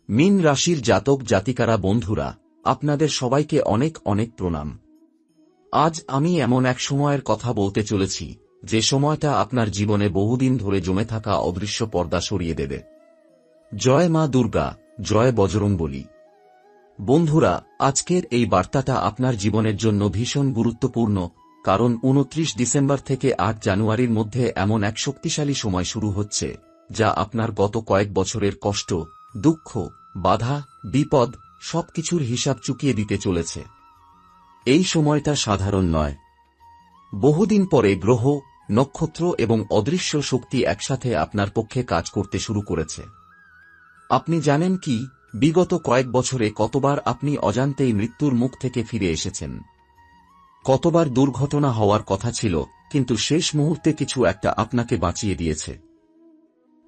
মীন রাশির জাতক জাতিকারা বন্ধুরা, আপনাদের সবাইকে অনেক অনেক প্রণাম। আজ আমি এমন এক সময়ের কথা বলতে চলেছি, যে সময়টা আপনার জীবনে বহুদিন ধরে জমে থাকা অদৃশ্য পর্দা সরিয়ে দেবে। জয় মা দুর্গা, জয় বজরংবলী। বন্ধুরা, আজকের এই বার্তাটা আপনার জীবনের জন্য ভীষণ গুরুত্বপূর্ণ, কারণ ২৯ ডিসেম্বর থেকে ৮ জানুয়ারির মধ্যে এমন এক শক্তিশালী সময় শুরু হচ্ছে, যা আপনার গত কয়েক বছরের কষ্ট, দুঃখ, বাধা, বিপদ সবকিছুর হিসাব চুকিয়ে দিতে চলেছে। এই সময়টা সাধারণ নয়। বহুদিন পরে গ্রহ, নক্ষত্র এবং অদৃশ্য শক্তি একসাথে আপনার পক্ষে কাজ করতে শুরু করেছে। আপনি জানেন কি, বিগত কয়েক বছরে কতবার আপনি অজান্তেই মৃত্যুর মুখ থেকে ফিরে এসেছেন? কতবার দুর্ঘটনা হওয়ার কথা ছিল, কিন্তু শেষ মুহূর্তে কিছু একটা আপনাকে বাঁচিয়ে দিয়েছে?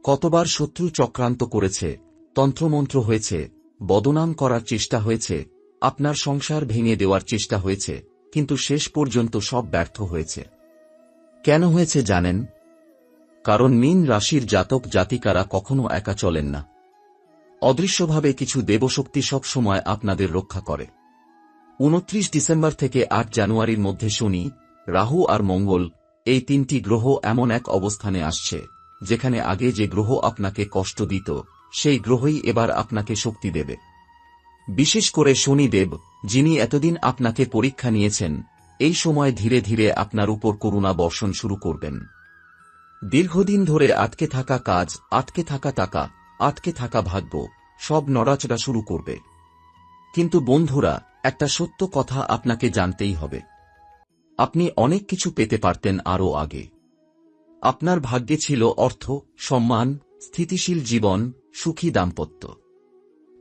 কতবার শত্রু চক্রান্ত করেছে, তন্ত্রমন্ত্র হয়েছে, বদনাম করার চেষ্টা হয়েছে, আপনার সংসার ভেঙে দেওয়ার চেষ্টা হয়েছে, কিন্তু শেষ পর্যন্ত সব ব্যর্থ হয়েছে। কেন হয়েছে জানেন? কারণ মীন রাশির জাতক জাতিকারা কখনো একা চলেন না। অদৃশ্যভাবে কিছু দেবশক্তি সব সময় আপনাদের রক্ষা করে। ২৯ ডিসেম্বর থেকে ৮ জানুয়ারির মধ্যে শনি, রাহু আর মঙ্গল, এই তিনটি গ্রহ এমন এক অবস্থানে আসছে, যেখানে আগে যে গ্রহ আপনাকে কষ্ট দিত, সেই গ্রহই এবার আপনাকে শক্তি দেবে। বিশেষ করে শনিদেব, যিনি এতদিন আপনাকে পরীক্ষা নিয়েছেন, এই সময় ধীরে ধীরে আপনার উপর করুণা বর্ষণ শুরু করবেন। দীর্ঘদিন ধরে আটকে থাকা কাজ, আটকে থাকা টাকা, আটকে থাকা ভাগ্য সব নড়াচড়া শুরু করবে। কিন্তু বন্ধুরা, একটা সত্য কথা আপনাকে জানতেই হবে। আপনি অনেক কিছু পেতে পারতেন আরও আগে। আপনার ভাগ্যে ছিল অর্থ, সম্মান, স্থিতিশীল জীবন, সুখী দাম্পত্য।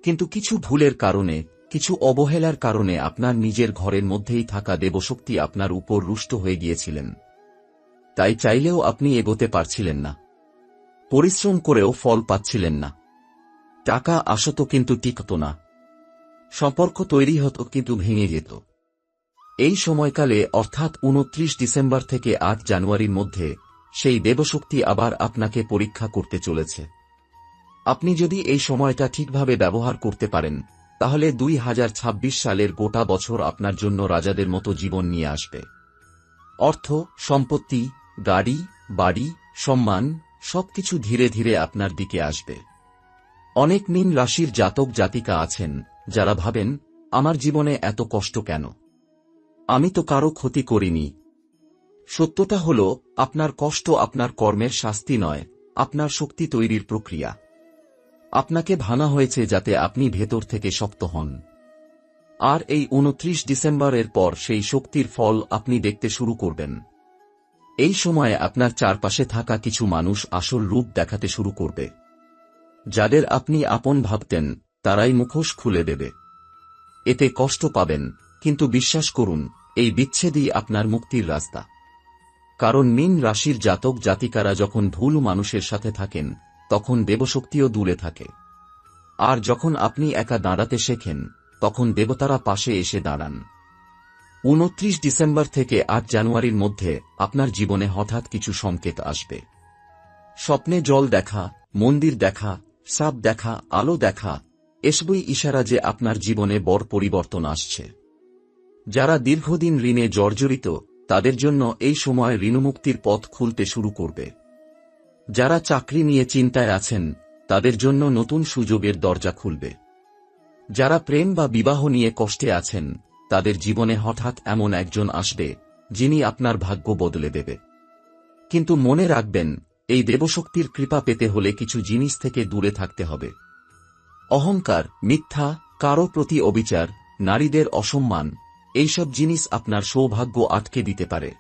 কিন্তু কিছু ভুলের কারণে, কিছু অবহেলার কারণে আপনার নিজের ঘরের মধ্যেই থাকা দেবশক্তি আপনার উপর রুষ্ট হয়ে গিয়েছিলেন। তাই চাইলেও আপনি এগোতে পারছিলেন না। পরিশ্রম করেও ফল পাচ্ছিলেন না। টাকা আসত কিন্তু টিকত না। সম্পর্ক তৈরি হতো কিন্তু ভেঙে যেত। এই সময়কালে অর্থাৎ ২৯ ডিসেম্বর থেকে ৮ জানুয়ারির মধ্যে সেই দেবশক্তি আবার আপনাকে পরীক্ষা করতে চলেছে। আপনি যদি এই সময়টা ঠিকভাবে ব্যবহার করতে পারেন, তাহলে ২০২৬ সালের গোটা বছর আপনার জন্য রাজাদের মতো জীবন নিয়ে আসবে। অর্থ, সম্পত্তি, গাড়ি, বাড়ি, সম্মান সবকিছু ধীরে ধীরে আপনার দিকে আসবে। অনেক মীন রাশির জাতক জাতিকা আছেন, যারা ভাবেন, আমার জীবনে এত কষ্ট কেন? আমি তো কারো ক্ষতি করিনি। সত্যটা হল, আপনার কষ্ট আপনার কর্মের শাস্তি নয়, আপনার শক্তি তৈরির প্রক্রিয়া। আপনাকে ভাঙা হয়েছে যাতে আপনি ভেতর থেকে শক্ত হন। আর এই ২৯ ডিসেম্বরের পর সেই শক্তির ফল আপনি দেখতে শুরু করবেন। এই সময়ে আপনার চারপাশে থাকা কিছু মানুষ আসল রূপ দেখাতে শুরু করবে। যাদের আপনি আপন ভাবতেন, তারাই মুখোশ খুলে দেবে। এতে কষ্ট পাবেন, কিন্তু বিশ্বাস করুন, এই বিচ্ছেদই আপনার মুক্তির রাস্তা। কারণ মীন রাশির জাতক জাতিকারা যখন ভুল মানুষের সাথে থাকেন, তখন দেবশক্তিও দূরে থাকে। আর যখন আপনি একা দাঁড়াতে শেখেন, তখন দেবতারা পাশে এসে দাঁড়ান। ২৯ ডিসেম্বর থেকে ৮ জানুয়ারির মধ্যে আপনার জীবনে হঠাৎ কিছু সংকেত আসবে। স্বপ্নে জল দেখা, মন্দির দেখা, সাপ দেখা, আলো দেখা, এসবই ইশারা যে আপনার জীবনে বড় পরিবর্তন আসছে। যারা দীর্ঘদিন ঋণে জর্জরিত, তাদের জন্য এই সময় ঋণমুক্তির পথ খুলতে শুরু করবে। যারা চাকরি নিয়ে চিন্তায় আছেন, তাদের জন্য নতুন সুযোগের দরজা খুলবে। যারা প্রেম বা বিবাহ নিয়ে কষ্টে আছেন, তাদের জীবনে হঠাৎ এমন একজন আসবে, যিনি আপনার ভাগ্য বদলে দেবে। কিন্তু মনে রাখবেন, এই দেবশক্তির কৃপা পেতে হলে কিছু জিনিস থেকে দূরে থাকতে হবে। অহংকার, মিথ্যা, কারো প্রতি অবিচার, নারীদের অসম্মান, এইসব জিনিস আপনার সৌভাগ্য আটকে দিতে পারে।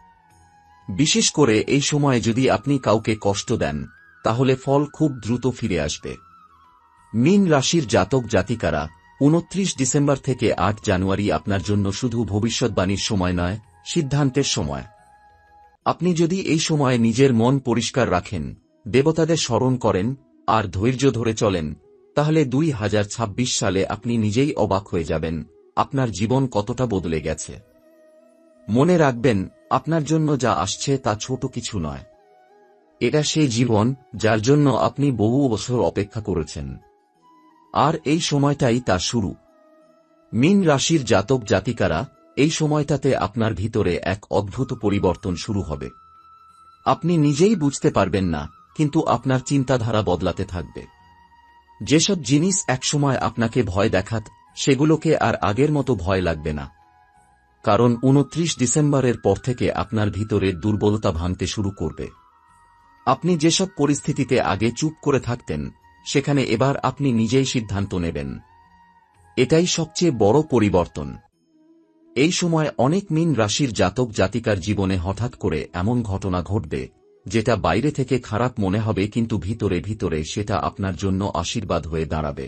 বিশেষ করে এই সময়ে যদি আপনি কাউকে কষ্ট দেন, তাহলে ফল খুব দ্রুত ফিরে আসবে। মীন রাশির জাতক জাতিকারা, ২৯ ডিসেম্বর থেকে ৮ জানুয়ারি আপনার জন্য শুধু ভবিষ্যৎবাণীর সময় নয়, সিদ্ধান্তের সময়। আপনি যদি এই সময়ে নিজের মন পরিষ্কার রাখেন, দেবতাদের স্মরণ করেন, আর ধৈর্য ধরে চলেন, তাহলে ২০২৬ সালে আপনি নিজেই অবাক হয়ে যাবেন, আপনার জীবন কতটা বদলে গেছে। মনে রাখবেন, আপনার জন্য যা আসছে তা ছোট কিছু নয়। এটা সেই জীবন, যার জন্য আপনি বহু বছর অপেক্ষা করেছেন। আর এই সময়টাই তার শুরু। মীন রাশির জাতক জাতিকারা, এই সময়টাতে আপনার ভিতরে এক অদ্ভুত পরিবর্তন শুরু হবে। আপনি নিজেই বুঝতে পারবেন না, কিন্তু আপনার চিন্তাধারা বদলাতে থাকবে। যেসব জিনিস একসময় আপনাকে ভয় দেখাত, সেগুলোকে আর আগের মতো ভয় লাগবে না। কারণ 29 ডিসেম্বরের পর থেকে আপনার ভিতরের দুর্বলতা ভাঙতে শুরু করবে। আপনি যেসব পরিস্থিতিতে আগে চুপ করে থাকতেন, সেখানে এবার আপনি নিজেই সিদ্ধান্ত নেবেন। এটাই সবচেয়ে বড় পরিবর্তন। এই সময় অনেক মীন রাশির জাতক জাতিকার জীবনে হঠাৎ করে এমন ঘটনা ঘটবে, যেটা বাইরে থেকে খারাপ মনে হবে, কিন্তু ভিতরে ভিতরে সেটা আপনার জন্য আশীর্বাদ হয়ে দাঁড়াবে।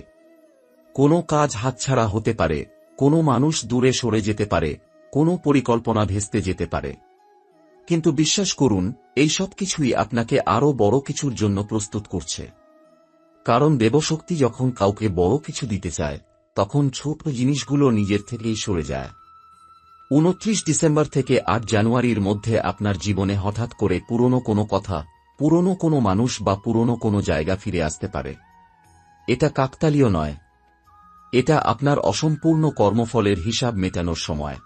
কোনো কাজ হাতছাড়া হতে পারে, কোনো মানুষ দূরে সরে যেতে পারে, কোনো পরিকল্পনা ভেস্তে যেতে পারে। কিন্তু বিশ্বাস করুন, এই সব কিছুই আপনাকে আরও বড় কিছুর জন্য প্রস্তুত করছে। কারণ দেবশক্তি যখন কাউকে বড় কিছু দিতে চায়, তখন ছোট জিনিসগুলো নিজের থেকেই সরে যায়। 29 ডিসেম্বর থেকে 8 জানুয়ারির মধ্যে আপনার জীবনে হঠাৎ করে পুরনো কোনো কথা, পুরনো কোনো মানুষ বা পুরনো কোনো জায়গা ফিরে আসতে পারে। এটা কাকতালীয় নয়। এটা আপনার অসম্পূর্ণ কর্মফলের হিসাব মেটানোর সময়।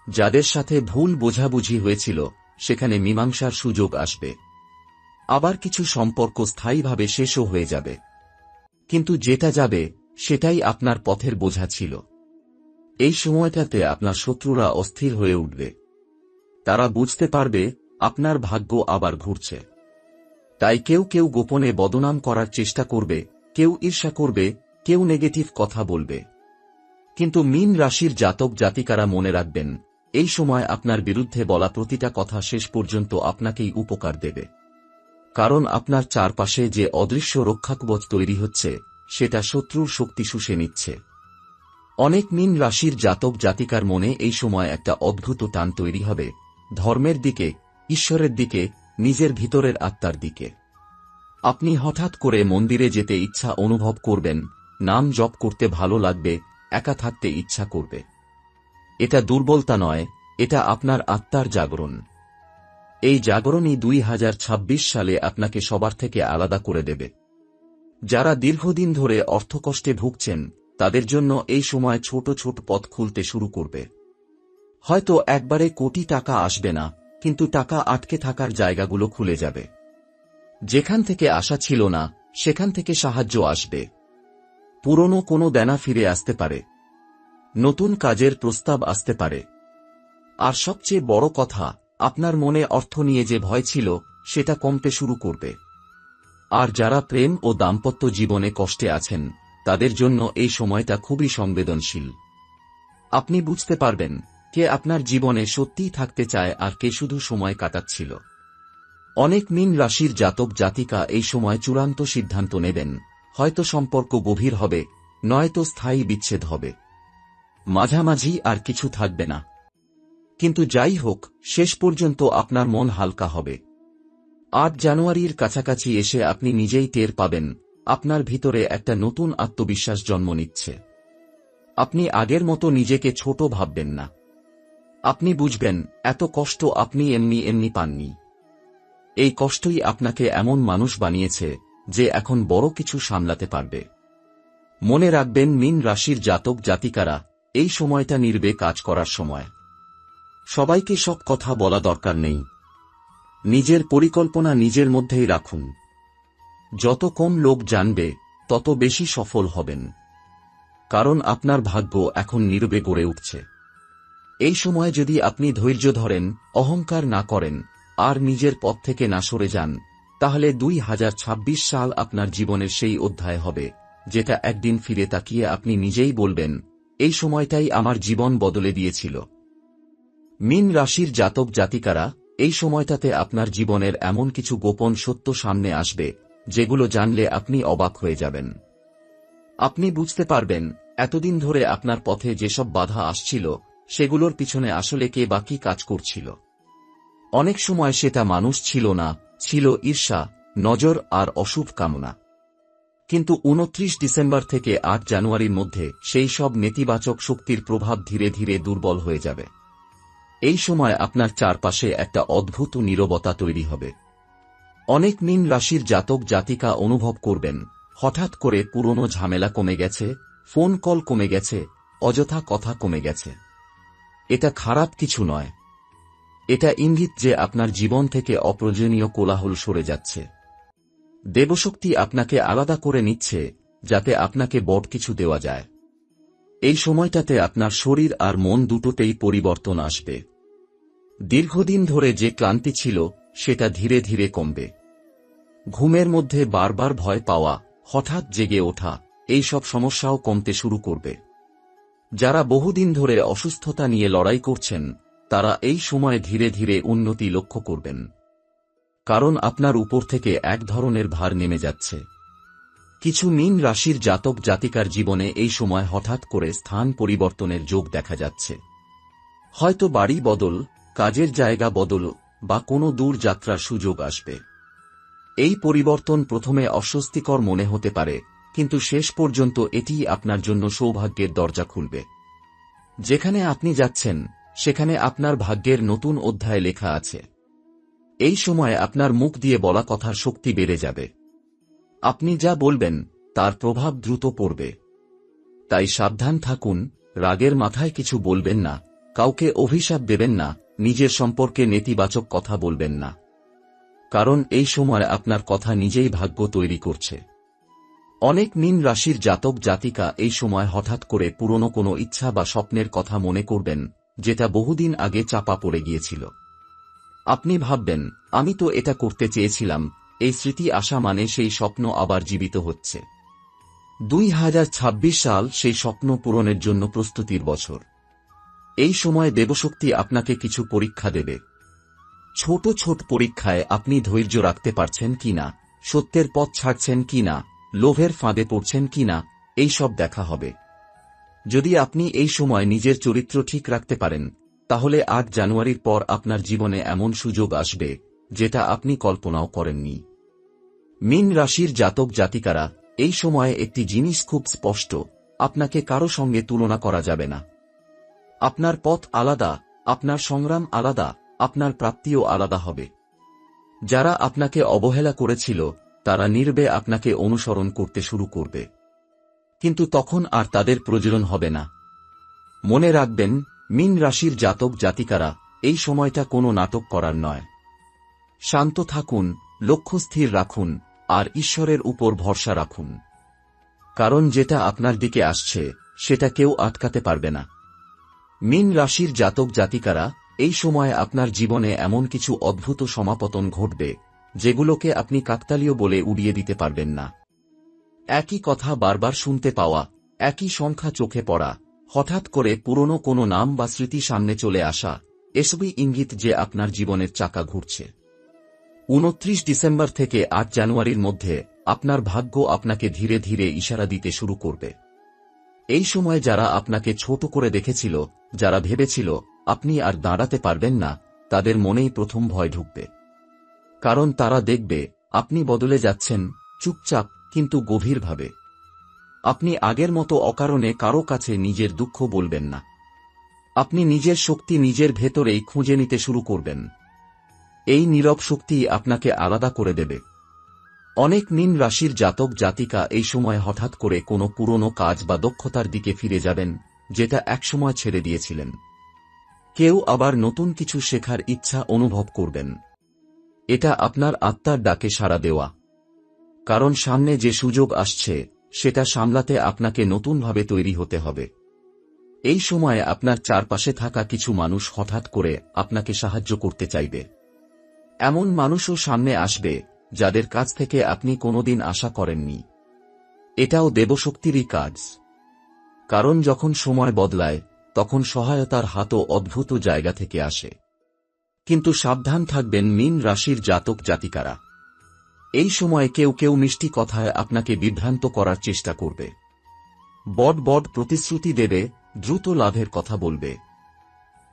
যাদের সাথে ভুল বোঝাবুঝি হয়েছিল, সেখানে মীমাংসার সুযোগ আসবে। আবার কিছু সম্পর্ক স্থায়ীভাবে শেষও হয়ে যাবে। কিন্তু যেটা যাবে, সেটাই আপনার পথের বোঝা ছিল। এই সময়টাতে আপনার শত্রুরা অস্থির হয়ে উঠবে। তারা বুঝতে পারবে আপনার ভাগ্য আবার ঘুরছে। তাই কেউ কেউ গোপনে বদনাম করার চেষ্টা করবে, কেউ ঈর্ষা করবে, কেউ নেগেটিভ কথা বলবে। কিন্তু মীন রাশির জাতক জাতিকারা মনে রাখবেন, এই সময় আপনার বিরুদ্ধে বলা প্রতিটা কথা শেষ পর্যন্ত আপনাকেই উপকার দেবে। কারণ আপনার চারপাশে যে অদৃশ্য রক্ষাকবচ তৈরি হচ্ছে, সেটা শত্রুর শক্তি শুষে নিচ্ছে। অনেক মীন রাশির জাতক জাতিকার মনে এই সময় একটা অদ্ভুত টান তৈরি হবে, ধর্মের দিকে, ঈশ্বরের দিকে, নিজের ভিতরের আত্মার দিকে। আপনি হঠাৎ করে মন্দিরে যেতে ইচ্ছা অনুভব করবেন, নাম জপ করতে ভালো লাগবে, একা থাকতে ইচ্ছা করবে। এটা দুর্বলতা নয়, এটা আপনার আত্মার জাগরণ। এই জাগরণই 2026 সালে আপনাকে সবার থেকে আলাদা করে দেবে। যারা দীর্ঘদিন ধরে অর্থকষ্টে ভুগছেন, তাদের জন্য এই সময় ছোট ছোট পথ খুলতে শুরু করবে। হয়তো একবারে কোটি টাকা আসবে না, কিন্তু টাকা আটকে থাকার জায়গাগুলো খুলে যাবে। যেখান থেকে আশা ছিল না, সেখান থেকে সাহায্য আসবে। পুরনো কোনো দেনা ফিরে আসতে পারে। নতুন কাজের প্রস্তাব আসতে পারে। আর সবচেয়ে বড় কথা, আপনার মনে অর্থ নিয়ে যে ভয় ছিল, সেটা কমতে শুরু করবে। আর যারা প্রেম ও দাম্পত্য জীবনে কষ্টে আছেন, তাদের জন্য এই সময়টা খুবই সংবেদনশীল। আপনি বুঝতে পারবেন, কে আপনার জীবনে সত্যিই থাকতে চায় আর কে শুধু সময় কাটাচ্ছিল। অনেক মীন রাশির জাতক জাতিকা এই সময় চূড়ান্ত সিদ্ধান্ত নেবেন, হয়তো সম্পর্ক গভীর হবে, নয়তো স্থায়ী বিচ্ছেদ হবে। মাঝামাঝি আর কিছু থাকবে না। কিন্তু যাই হোক, শেষ পর্যন্ত আপনার মন হালকা হবে। 8 জানুয়ারির কাছাকাছি এসে আপনি নিজেই টের পাবেন, আপনার ভিতরে একটা নতুন আত্মবিশ্বাস জন্ম নিচ্ছে। আপনি আগের মতো নিজেকে ছোট ভাববেন না। আপনি বুঝবেন, এত কষ্ট আপনি এমনি এমনি পাননি। এই কষ্টই আপনাকে এমন মানুষ বানিয়েছে, যে এখন বড় কিছু সামলাতে পারবে। মনে রাখবেন, মীন রাশির জাতক জাতিকারা, এই সময়টা নির্বে কাজ করার সময়। সবাইকে সব কথা বলা দরকার নেই। নিজের পরিকল্পনা নিজের মধ্যেই রাখুন। যত কম লোক জানবে, তত বেশি সফল হবেন। কারণ আপনার ভাগ্য এখন নীরবে গড়ে উঠছে। এই সময় যদি আপনি ধৈর্য ধরেন, অহংকার না করেন, আর নিজের পথ থেকে না সরে যান, তাহলে 2026 সাল আপনার জীবনের সেই অধ্যায় হবে, যেটা একদিন ফিরে তাকিয়ে আপনি নিজেই বলবেন, এই সময়টাই আমার জীবন বদলে দিয়েছিল। মীন রাশির জাতক জাতিকারা, এই সময়টাতে আপনার জীবনের এমন কিছু গোপন সত্য সামনে আসবে, যেগুলো জানলে আপনি অবাক হয়ে যাবেন। আপনি বুঝতে পারবেন, এতদিন ধরে আপনার পথে যেসব বাধা আসছিল, সেগুলোর পিছনে আসলে কে বা কি কাজ করছিল। অনেক সময় সেটা মানুষ ছিল না, ছিল ঈর্ষা, নজর আর অশুভ কামনা। কিন্তু 29 ডিসেম্বর থেকে 8 জানুয়ারির মধ্যে সেই সব নেতিবাচক শক্তির প্রভাব ধীরে ধীরে দুর্বল হয়ে যাবে। এই সময় আপনার চারপাশে একটা অদ্ভুত নীরবতা তৈরি হবে। অনেক মীন রাশির জাতক জাতিকা অনুভব করবেন, হঠাৎ করে পুরনো ঝামেলা কমে গেছে, ফোন কল কমে গেছে, অযথা কথা কমে গেছে। এটা খারাপ কিছু নয়। এটা ইঙ্গিত যে আপনার জীবন থেকে অপ্রয়োজনীয় কোলাহল সরে যাচ্ছে। দেবশক্তি আপনাকে আলাদা করে নিচ্ছে, যাতে আপনাকে বড় কিছু দেওয়া যায়। এই সময়টাতে আপনার শরীর আর মন দুটোতেই পরিবর্তন আসবে। দীর্ঘদিন ধরে যে ক্লান্তি ছিল সেটা ধীরে ধীরে কমবে। ঘুমের মধ্যে বারবার ভয় পাওয়া, হঠাৎ জেগে ওঠা, এই সব সমস্যাও কমতে শুরু করবে। যারা বহুদিন ধরে অসুস্থতা নিয়ে লড়াই করছেন, তারা এই সময় ধীরে ধীরে উন্নতি লক্ষ্য করবেন। কারণ আপনার উপর থেকে এক ধরনের ভার নেমে যাচ্ছে। কিছু মীন রাশির জাতক জাতিকার জীবনে এই সময় হঠাৎ করে স্থান পরিবর্তনের যোগ দেখা যাচ্ছে। হয়তো বাড়ি বদল, কাজের জায়গা বদল বা কোনো দূর যাত্রার সুযোগ আসবে। এই পরিবর্তন প্রথমে অস্বস্তিকর মনে হতে পারে, কিন্তু শেষ পর্যন্ত এটিই আপনার জন্য সৌভাগ্যের দরজা খুলবে। যেখানে আপনি যাচ্ছেন সেখানে আপনার ভাগ্যের নতুন অধ্যায় লেখা আছে। এই সময় আপনার মুখ দিয়ে বলা কথার শক্তি বেড়ে যাবে। আপনি যা বলবেন তার প্রভাব দ্রুত পড়বে। তাই সাবধান থাকুন, রাগের মাথায় কিছু বলবেন না, কাউকে অভিশাপ দেবেন না, নিজের সম্পর্কে নেতিবাচক কথা বলবেন না। কারণ এই সময় আপনার কথা নিজেই ভাগ্য তৈরি করছে। অনেক মীন রাশির জাতক জাতিকা এই সময় হঠাৎ করে পুরনো কোনো ইচ্ছা বা স্বপ্নের কথা মনে করবেন, যেটা বহুদিন আগে চাপা পড়ে গিয়েছিল। আপনি ভাববেন, আমি তো এটা করতে চেয়েছিলাম। এই স্মৃতি আসা মানে সেই স্বপ্ন আবার জীবিত হচ্ছে। 2026 সাল সেই স্বপ্ন পূরণের জন্য প্রস্তুতির বছর। এই সময় দেবশক্তি আপনাকে কিছু পরীক্ষা দেবে। ছোট ছোট পরীক্ষায় আপনি ধৈর্য রাখতে পারছেন কিনা, সত্যের পথ ছাড়ছেন কিনা, লোভের ফাঁদে পড়ছেন কিনা, এই সব দেখা হবে। যদি আপনি এই সময় নিজের চরিত্র ঠিক রাখতে পারেন, তাহলে 8 জানুয়ারির পর আপনার জীবনে এমন সুযোগ আসবে যেটা আপনি কল্পনাও করেননি। মীন রাশির জাতক জাতিকারা, এই সময়ে একটি জিনিস খুব স্পষ্ট, আপনাকে কারো সঙ্গে তুলনা করা যাবে না। আপনার পথ আলাদা, আপনার সংগ্রাম আলাদা, আপনার প্রাপ্তিও আলাদা হবে। যারা আপনাকে অবহেলা করেছিল তারা নীরবে আপনাকে অনুসরণ করতে শুরু করবে। কিন্তু তখন আর তাদের প্রয়োজন হবে না। মনে রাখবেন, মীন রাশির জাতক জাতিকারা, এই সময়টা কোনো নাটক করার নয়। শান্ত থাকুন, লক্ষ্য স্থির রাখুন, আর ঈশ্বরের উপর ভরসা রাখুন। কারণ যেটা আপনার দিকে আসছে সেটা কেউ আটকাতে পারবে না। মীন রাশির জাতক জাতিকারা, এই সময় আপনার জীবনে এমন কিছু অদ্ভুত সমাপতন ঘটবে যেগুলোকে আপনি কাকতালীয় বলে উড়িয়ে দিতে পারবেন না। একই কথা বারবার শুনতে পাওয়া, একই সংখ্যা চোখে পড়া, হঠাৎ করে পুরনো কোনো নাম বা স্মৃতি সামনে চলে আসা, এসবই ইঙ্গিত যে আপনার জীবনের চাকা ঘুরছে। 29 ডিসেম্বর থেকে 8 জানুয়ারির মধ্যে আপনার ভাগ্য আপনাকে ধীরে ধীরে ইশারা দিতে শুরু করবে। এই সময় যারা আপনাকে ছোট করে দেখেছিল, যারা ভেবেছিল আপনি আর দাঁড়াতে পারবেন না, তাদের মনেই প্রথম ভয় ঢুকবে। কারণ তারা দেখবে আপনি বদলে যাচ্ছেন, চুপচাপ কিন্তু গভীরভাবে। আপনি আগের মতো অকারণে কারো কাছে নিজের দুঃখ বলবেন না। আপনি নিজের শক্তি নিজের ভেতরেই খুঁজে নিতে শুরু করবেন। এই নীরব শক্তি আপনাকে আলাদা করে দেবে। অনেক মীন রাশির জাতক জাতিকা এই সময় হঠাৎ করে কোনো পুরনো কাজ বা দক্ষতার দিকে ফিরে যাবেন, যেটা একসময় ছেড়ে দিয়েছিলেন। কেউ আবার নতুন কিছু শেখার ইচ্ছা অনুভব করবেন। এটা আপনার আত্মার ডাকে সাড়া দেওয়া। কারণ সামনে যে সুযোগ আসছে সেটা সামলাতে আপনাকে নতুনভাবে তৈরি হতে হবে। এই সময়ে আপনার চারপাশে থাকা কিছু মানুষ হঠাৎ করে আপনাকে সাহায্য করতে চাইবে। এমন মানুষও সামনে আসবে যাদের কাছ থেকে আপনি কোনোদিন আশা করেননি। এটাও দেবশক্তিরই কাজ। কারণ যখন সময় বদলায় তখন সহায়তার হাতও অদ্ভুত জায়গা থেকে আসে। কিন্তু সাবধান থাকবেন মীন রাশির জাতক জাতিকারা। এই সময়ে কেউ কেউ মিষ্টি কথায় আপনাকে বিভ্রান্ত করার চেষ্টা করবে। বড় বড় প্রতিশ্রুতি দেবে, দ্রুত লাভের কথা বলবে।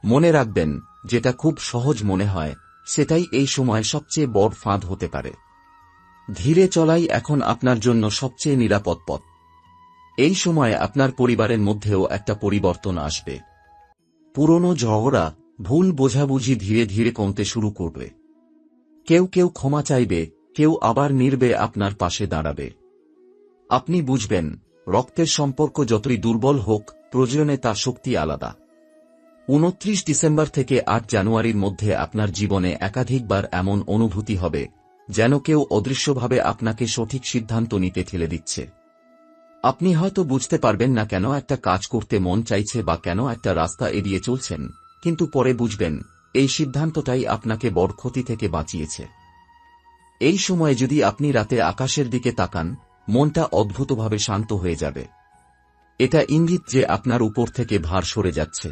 মনে রাখবেন, যেটা খুব সহজ মনে হয় সেটাই এই সময় সবচেয়ে বড় ফাঁদ হতে পারে। ধীরে চলাই এখন আপনার জন্য সবচেয়ে নিরাপদ পথ। এই সময়ে আপনার পরিবারের মধ্যেও একটা পরিবর্তন আসবে। পুরনো ঝগড়া, ভুল বোঝাবুঝি ধীরে ধীরে কমতে শুরু করবে। কেউ কেউ ক্ষমা চাইবে, কেউ আবার নীরবে আপনার পাশে দাঁড়াবে। আপনি বুঝবেন, রক্তের সম্পর্ক যতই দুর্বল হোক, প্রয়োজনে তার শক্তি আলাদা। 29 ডিসেম্বর থেকে 8 জানুয়ারির মধ্যে আপনার জীবনে একাধিকবার এমন অনুভূতি হবে, যেন কেউ অদৃশ্যভাবে আপনাকে সঠিক সিদ্ধান্ত নিতে ঠেলে দিচ্ছে। আপনি হয়তো বুঝতে পারবেন না কেন একটা কাজ করতে মন চাইছে বা কেন একটা রাস্তা এড়িয়ে চলছেন, কিন্তু পরে বুঝবেন, এই সিদ্ধান্তটাই আপনাকে বড় ক্ষতি থেকে বাঁচিয়েছে। এই সময়ে যদি আপনি রাতে আকাশের দিকে তাকান, মনটা অদ্ভুতভাবে শান্ত হয়ে যাবে। এটা ইঙ্গিত যে আপনার উপর থেকে ভার সরে যাচ্ছে।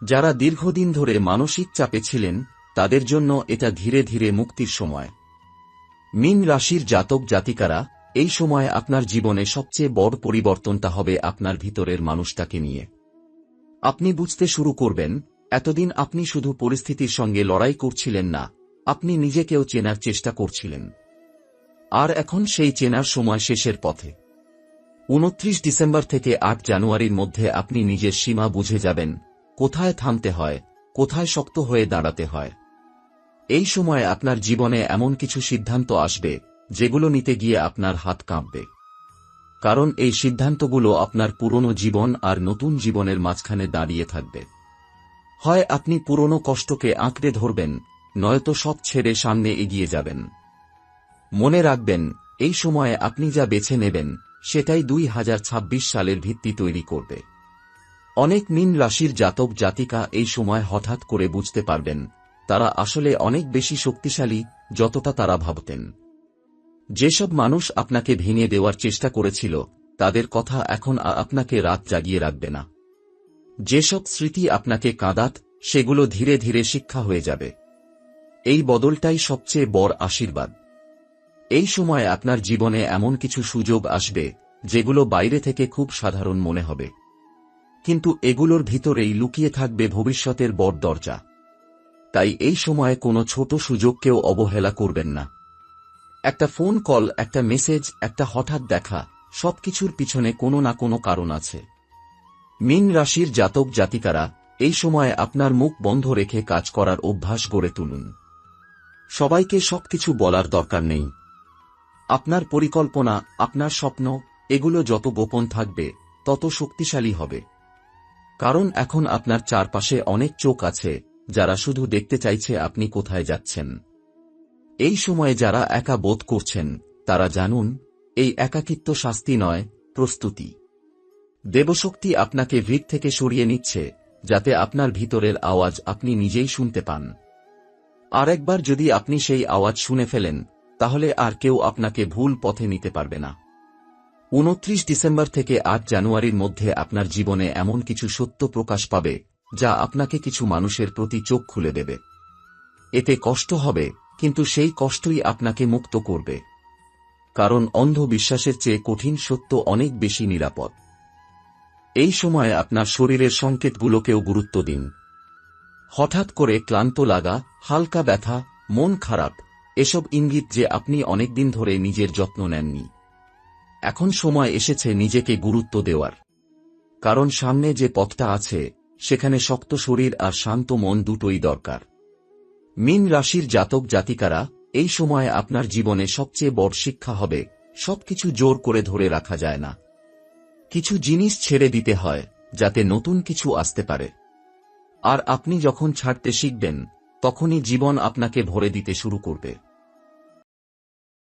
যারা দীর্ঘদিন ধরে মানসিক চাপে ছিলেন, তাদের জন্য এটা ধীরে ধীরে মুক্তির সময়। মীন রাশির জাতক জাতিকারা, এই সময়ে আপনার জীবনে সবচেয়ে বড় পরিবর্তনটা হবে আপনার ভিতরের মানুষটাকে নিয়ে। আপনি বুঝতে শুরু করবেন, এতদিন আপনি শুধু পরিস্থিতির সঙ্গে লড়াই করছিলেন না, আপনি নিজেকেও চেনার চেষ্টা করছিলেন। আর এখন সেই চেনার সময় শেষের পথে। 29 ডিসেম্বর থেকে 8 জানুয়ারির মধ্যে আপনি নিজের সীমা বুঝে যাবেন, কোথায় থামতে হয়, কোথায় শক্ত হয়ে দাঁড়াতে হয়। এই সময় আপনার জীবনে এমন কিছু সিদ্ধান্ত আসবে, যেগুলো নিতে গিয়ে আপনার হাত কাঁপবে। কারণ এই সিদ্ধান্তগুলো আপনার পুরনো জীবন আর নতুন জীবনের মাঝখানে দাঁড়িয়ে থাকবে। হয় আপনি পুরনো কষ্টকে আঁকড়ে ধরবেন, নয়তো সব ছেড়ে সামনে এগিয়ে যাবেন। মনে রাখবেন, এই সময়ে আপনি যা বেছে নেবেন, সেটাই 2026 সালের ভিত্তি তৈরি করবে। অনেক মীন রাশির জাতক জাতিকা এই সময় হঠাৎ করে বুঝতে পারবেন, তারা আসলে অনেক বেশি শক্তিশালী, যতটা তারা ভাবতেন। যেসব মানুষ আপনাকে ভেঙে দেওয়ার চেষ্টা করেছিল, তাদের কথা এখন আপনাকে রাত জাগিয়ে রাখবে না। যেসব স্মৃতি আপনাকে কাঁদাত, সেগুলো ধীরে ধীরে শিক্ষা হয়ে যাবে। এই বদলটাই সবচেয়ে বড় আশীর্বাদ। এই সময় আপনার জীবনে এমন কিছু সুযোগ আসবে, যেগুলো বাইরে থেকে খুব সাধারণ মনে হবে, কিন্তু এগুলোর ভিতরেই লুকিয়ে থাকবে ভবিষ্যতের বড় দরজা। তাই এই সময়ে কোনো ছোট সুযোগকেও অবহেলা করবেন না। একটা ফোন কল, একটা মেসেজ, একটা হঠাৎ দেখা, সবকিছুর পিছনে কোনো না কোনো কারণ আছে। মীন রাশির জাতক জাতিকারা, এই সময়ে আপনার মুখ বন্ধ রেখে কাজ করার অভ্যাস গড়ে তুলুন। সবাইকে সবকিছু বলার দরকার নেই। আপনার পরিকল্পনা, আপনার স্বপ্ন, এগুলো যত গোপন থাকবে, তত শক্তিশালী হবে। কারণ এখন আপনার চারপাশে অনেক চোখ আছে, যারা শুধু দেখতে চাইছে আপনি কোথায় যাচ্ছেন। এই সময়ে যারা একা বোধ করছেন, তারা জানুন, এই একাকিত্ব শাস্তি নয়, প্রস্তুতি। দেবশক্তি আপনাকে ভিড় থেকে সরিয়ে নিচ্ছে, যাতে আপনার ভিতরের আওয়াজ আপনি নিজেই শুনতে পান। আর একবার যদি আপনি সেই আওয়াজ শুনে ফেলেন, তাহলে আর কেউ আপনাকে ভুল পথে নিতে পারবে না। 29 ডিসেম্বর থেকে 8 জানুয়ারির মধ্যে আপনার জীবনে এমন কিছু সত্য প্রকাশ পাবে, যা আপনাকে কিছু মানুষের প্রতি চোখ খুলে দেবে। এতে কষ্ট হবে, কিন্তু সেই কষ্টই আপনাকে মুক্ত করবে। কারণ অন্ধ বিশ্বাসের চেয়ে কঠিন সত্য অনেক বেশি নিরাপদ। এই সময়ে আপনার শরীরের সংকেতগুলোকেও গুরুত্ব দিন। হঠাৎ করে ক্লান্ত লাগা, হালকা ব্যথা, মন খারাপ, এসব ইঙ্গিত যে আপনি অনেকদিন ধরে নিজের যত্ন নেননি। এখন সময় এসেছে নিজেকে গুরুত্ব দেওয়ার। কারণ সামনে যে পথটা আছে, সেখানে শক্ত শরীর আর শান্ত মন দুটোই দরকার। মীন রাশির জাতক জাতিকারা, এই সময়ে আপনার জীবনে সবচেয়ে বড় শিক্ষা হবে, সবকিছু জোর করে ধরে রাখা যায় না। কিছু জিনিস ছেড়ে দিতে হয়, যাতে নতুন কিছু আসতে পারে। আর আপনি যখন ছাড়তে শিখবেন, তখনই জীবন আপনাকে ভরে দিতে শুরু করবে।